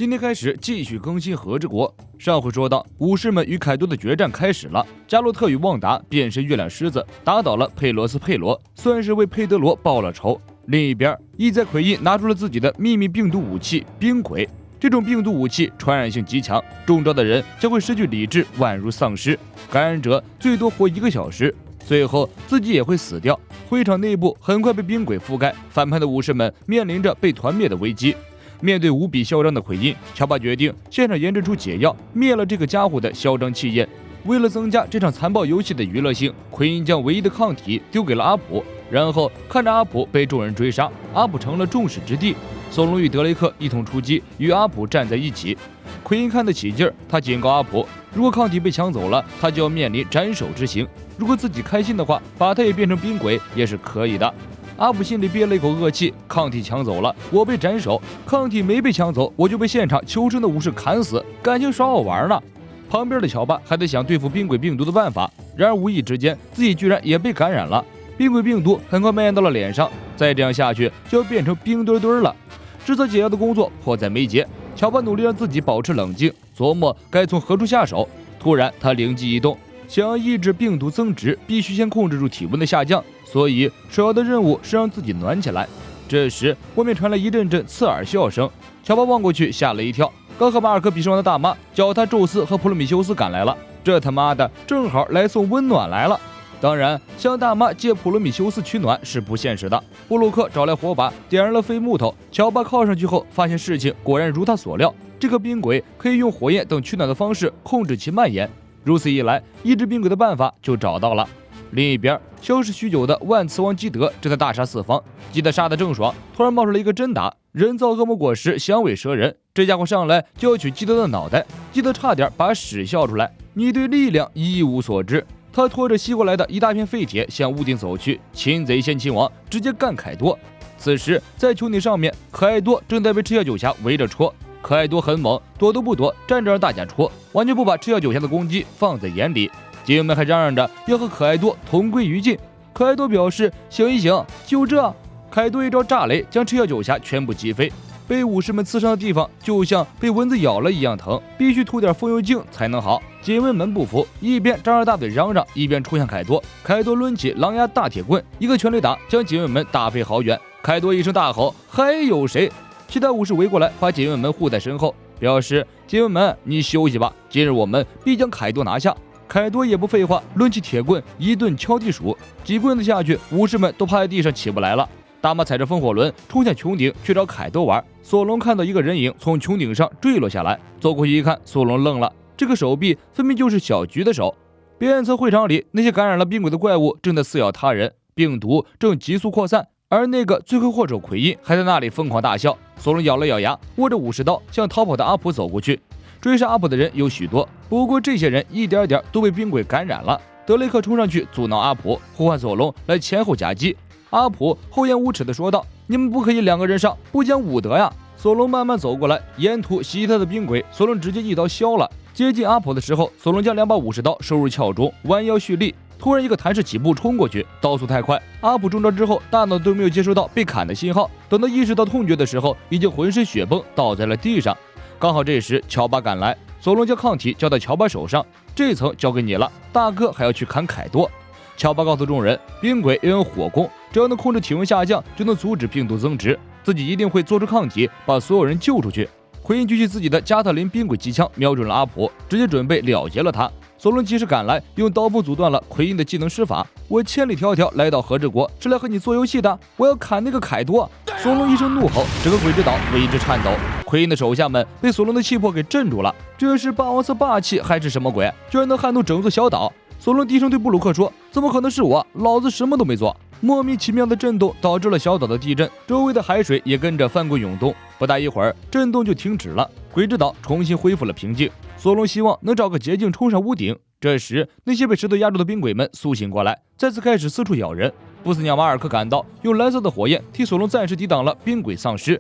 今天开始继续更新和之国。上回说到，武士们与凯多的决战开始了。加洛特与旺达变身月亮狮子，打倒了佩罗斯佩罗，算是为佩德罗报了仇。另一边，伊泽奎因拿出了自己的秘密病毒武器冰鬼。这种病毒武器传染性极强，中招的人将会失去理智，宛如丧尸。感染者最多活1个小时，最后自己也会死掉。会场内部很快被冰鬼覆盖，反叛的武士们面临着被团灭的危机。面对无比嚣张的奎因，乔巴决定现场研制出解药，灭了这个家伙的嚣张气焰。为了增加这场残暴游戏的娱乐性，奎因将唯一的抗体丢给了阿普，然后看着阿普被众人追杀，阿普成了众矢之的。索隆与德雷克一同出击，与阿普站在一起。奎因看得起劲儿，他警告阿普，如果抗体被抢走了，他就要面临斩首之刑。如果自己开心的话，把他也变成冰鬼也是可以的。阿普心里憋了一口恶气，抗体抢走了，我被斩首；抗体没被抢走，我就被现场求生的武士砍死，感情耍我玩呢。旁边的乔巴还在想对付冰鬼病毒的办法，然而无意之间自己居然也被感染了。冰鬼病毒很快蔓延到了脸上，再这样下去就要变成冰墩墩了。制作解药的工作迫在眉睫，乔巴努力让自己保持冷静，琢磨该从何处下手。突然他灵机一动，想要抑制病毒增殖，必须先控制住体温的下降，所以首要的任务是让自己暖起来。这时外面传来一阵阵刺耳笑声，乔巴望过去吓了一跳，刚和马尔科比试完的大妈脚踏宙斯和普罗米修斯赶来了，这他妈的正好来送温暖来了。当然，向大妈借普罗米修斯取暖是不现实的。布鲁克找来火把，点燃了废木头。乔巴靠上去后，发现事情果然如他所料，这个冰鬼可以用火焰等取暖的方式控制其蔓延。如此一来，抑制冰鬼的办法就找到了。另一边，消失许久的万磁王基德正在大杀四方。基德杀得正爽，突然冒出了一个真打，人造恶魔果实响尾蛇人。这家伙上来就要取基德的脑袋，基德差点把屎笑出来。你对力量一无所知。他拖着吸过来的一大片废铁向屋顶走去，擒贼先擒王，直接干凯多。此时在穹顶上面，可爱多正在被赤曜九侠围着戳。可爱多很猛，躲都不躲，站着让大家戳，完全不把赤曜九侠的攻击放在眼里。警卫们还嚷嚷着要和可爱多同归于尽。可爱多表示醒一醒，就这。凯多一招炸雷将赤曜九侠全部击飞。被武士们刺伤的地方就像被蚊子咬了一样疼，必须涂点风油精才能好。警卫们不服，一边张着大嘴嚷嚷，一边冲向凯多。凯多抡起狼牙大铁棍，一个全力打将警卫们打飞好远。凯多一声大吼，还有谁？其他武士围过来，把警卫们护在身后，表示警卫们你休息吧，今日我们必将凯多拿下。凯多也不废话，抡起铁棍一顿敲地鼠，几棍子下去，武士们都趴在地上起不来了。大妈踩着风火轮冲向穹顶去找凯多玩。索隆看到一个人影从穹顶上坠落下来，走过去一看，索隆愣了，这个手臂分明就是小菊的手。表演侧会场里，那些感染了冰鬼的怪物正在撕咬他人，病毒正急速扩散，而那个罪魁祸首奎因还在那里疯狂大笑。索隆咬了咬牙，握着武士刀向逃跑的阿普走过去。追杀阿普的人有许多，不过这些人一点点都被冰鬼感染了。德雷克冲上去阻挠阿普，呼唤索隆来前后夹击。阿普厚颜无耻地说道：“你们不可以2个人上，不讲武德呀！”索隆慢慢走过来，沿途袭击他的冰鬼，索隆直接一刀削了。接近阿普的时候，索隆将2把武士刀收入鞘中，弯腰蓄力，突然一个弹式起步冲过去，刀速太快，阿普中招之后，大脑都没有接收到被砍的信号，等他意识到痛觉的时候，已经浑身血崩，倒在了地上。刚好这时乔巴赶来，索隆将抗体交到乔巴手上，这层交给你了，大哥还要去砍凯多。乔巴告诉众人，冰鬼拥有火攻，只要能控制体温下降，就能阻止病毒增殖，自己一定会做出抗体，把所有人救出去。奎因举起自己的加特林冰鬼机枪，瞄准了阿普，直接准备了结了他。索隆及时赶来，用刀锋阻断了奎因的技能施法。我千里迢迢来到和之国，是来和你做游戏的，我要砍那个凯多！索隆一声怒吼，整个鬼之岛为之颤抖。奎因的手下们被索隆的气魄给镇住了，这是霸王色霸气还是什么鬼？居然能撼动整座小岛！索隆低声对布鲁克说：“怎么可能是我？老子什么都没做。”莫名其妙的震动导致了小岛的地震，周围的海水也跟着翻滚涌动。不大一会儿，震动就停止了，鬼之岛重新恢复了平静。索隆希望能找个捷径冲上屋顶。这时，那些被石头压住的冰鬼们苏醒过来，再次开始四处咬人。不死鸟马尔克赶到，用蓝色的火焰替索隆暂时抵挡了冰鬼丧尸。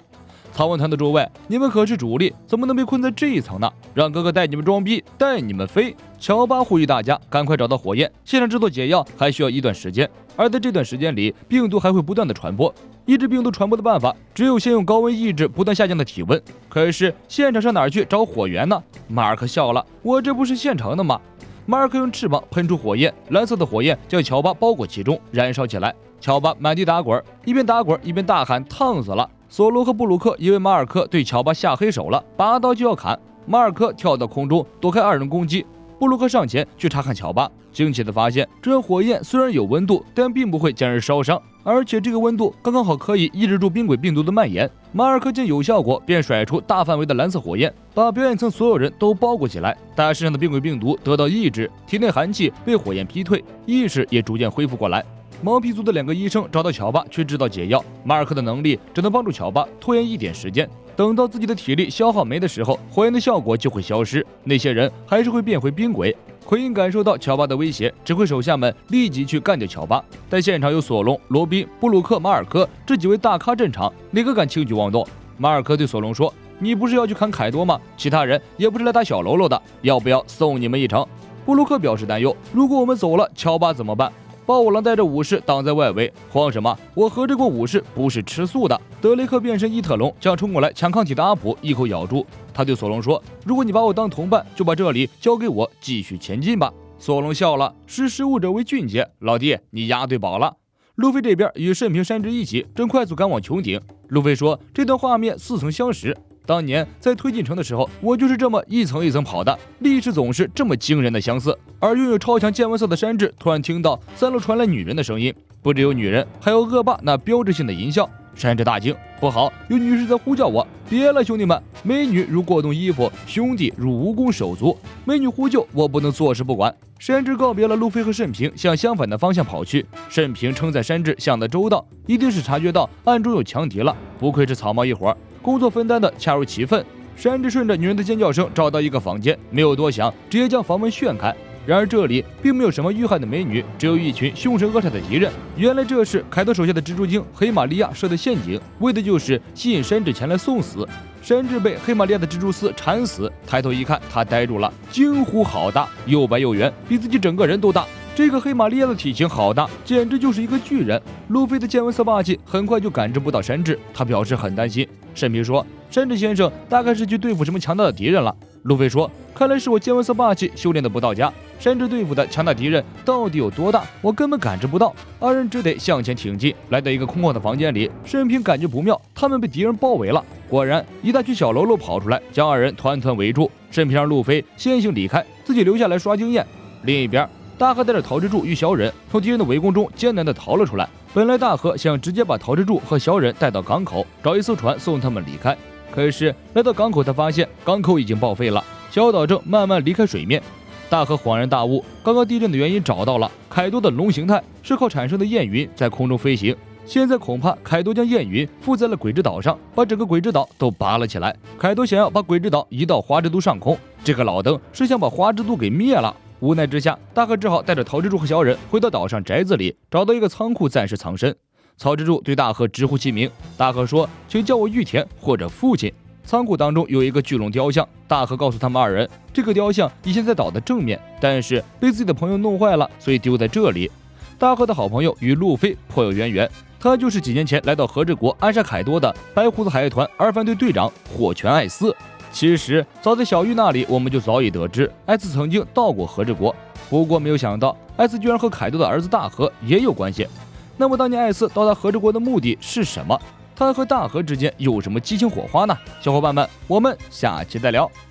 曹文团的诸位，你们可是主力，怎么能被困在这一层呢？让哥哥带你们装逼，带你们飞！乔巴呼吁大家赶快找到火焰，现场制作解药还需要一段时间，而在这段时间里，病毒还会不断的传播。抑制病毒传播的办法，只有先用高温抑制不断下降的体温。可是现场上哪儿去找火源呢？马尔克笑了，我这不是现成的吗？马尔克用翅膀喷出火焰，蓝色的火焰将乔巴包裹其中，燃烧起来。乔巴满地打滚，一边打滚一边大喊：“烫死了！”索隆和布鲁克以为马尔克对乔巴下黑手了，拔刀就要砍。马尔克跳到空中躲开二人攻击，布鲁克上前去查看乔巴，惊奇地发现这火焰虽然有温度，但并不会将人烧伤，而且这个温度刚刚好可以抑制住冰鬼病毒的蔓延。马尔克见有效果，便甩出大范围的蓝色火焰，把表演层所有人都包裹起来。大身上的冰鬼病毒得到抑制，体内寒气被火焰逼退，意识也逐渐恢复过来。毛皮族的2个医生找到乔巴去制造解药，马尔克的能力只能帮助乔巴拖延一点时间。等到自己的体力消耗没的时候，火焰的效果就会消失，那些人还是会变回冰鬼。奎因感受到乔巴的威胁，指挥手下们立即去干掉乔巴。但现场有索隆、罗宾、布鲁克、马尔科这几位大咖镇场，哪个敢轻举妄动？马尔科对索隆说：“你不是要去砍凯多吗？其他人也不是来打小喽啰的，要不要送你们一程？”布鲁克表示担忧：“如果我们走了，乔巴怎么办？”豹五郎带着武士挡在外围，慌什么？我和这国武士不是吃素的。德雷克变身伊特龙，将冲过来抢抗体的阿普一口咬住。他对索隆说：“如果你把我当同伴，就把这里交给我，继续前进吧。”索隆笑了：“识时务者为俊杰，老弟，你押对宝了。”路飞这边与慎平、山治一起正快速赶往穹顶。路飞说：“这段画面似曾相识。当年在推进城的时候，我就是这么一层一层跑的，历史总是这么惊人的相似。”而拥有超强见闻色的山治突然听到3楼传来女人的声音，不只有女人，还有恶霸那标志性的淫笑。山治大惊：“不好，有女士在呼叫我！别了，兄弟们！美女如过动衣服，兄弟如蜈蚣手足。美女呼救，我不能坐视不管。”山治告别了路飞和慎平，向相反的方向跑去。慎平称赞山治想得周到，一定是察觉到暗中有强敌了，不愧是草帽一伙，工作分担的恰如其分。山治顺着女人的尖叫声找到一个房间，没有多想，直接将房门旋开。然而这里并没有什么遇害的美女，只有一群凶神恶煞的敌人。原来这是凯多手下的蜘蛛精黑玛利亚设的陷阱，为的就是吸引山治前来送死。山治被黑玛利亚的蜘蛛丝缠死，抬头一看，他呆住了，惊呼：“好大，又白又圆，比自己整个人都大！”这个黑玛利亚的体型好大，简直就是一个巨人。路飞的见闻色霸气很快就感知不到山治，他表示很担心。慎平说：“山治先生大概是去对付什么强大的敌人了。”路飞说：“看来是我见闻色霸气修炼的不到家。山治对付的强大敌人到底有多大，我根本感知不到。”二人只得向前挺进，来到一个空旷的房间里。慎平感觉不妙，他们被敌人包围了。果然，一大群小喽啰跑出来，将二人团团围住。慎平让路飞先行离开，自己留下来刷经验。另一边，大河带着桃之助与小忍从敌人的围攻中艰难地逃了出来。本来大河想直接把桃之助和小忍带到港口，找一艘船送他们离开。可是来到港口，他发现港口已经报废了，小岛正慢慢离开水面。大河恍然大悟，刚刚地震的原因找到了，凯多的龙形态是靠产生的焰云在空中飞行。现在恐怕凯多将焰云附在了鬼之岛上，把整个鬼之岛都拔了起来。凯多想要把鬼之岛移到花之都上空，这个老登是想把花之都给灭了。无奈之下，大河只好带着桃之助和小忍回到岛上宅子里，找到一个仓库暂时藏身。曹之助对大河直呼其名，大河说：“请叫我玉田或者父亲。”仓库当中有一个巨龙雕像，大河告诉他们二人，这个雕像以前在岛的正面，但是被自己的朋友弄坏了，所以丢在这里。大河的好朋友与路飞颇有渊源，他就是几年前来到和之国暗杀凯多的白胡子海盗团二番队队长火拳艾斯。其实早在小玉那里，我们就早已得知艾斯曾经到过和之国，不过没有想到艾斯居然和凯多的儿子大河也有关系。那么当年艾斯到达和之国的目的是什么？他和大河之间有什么激情火花呢？小伙伴们，我们下期再聊。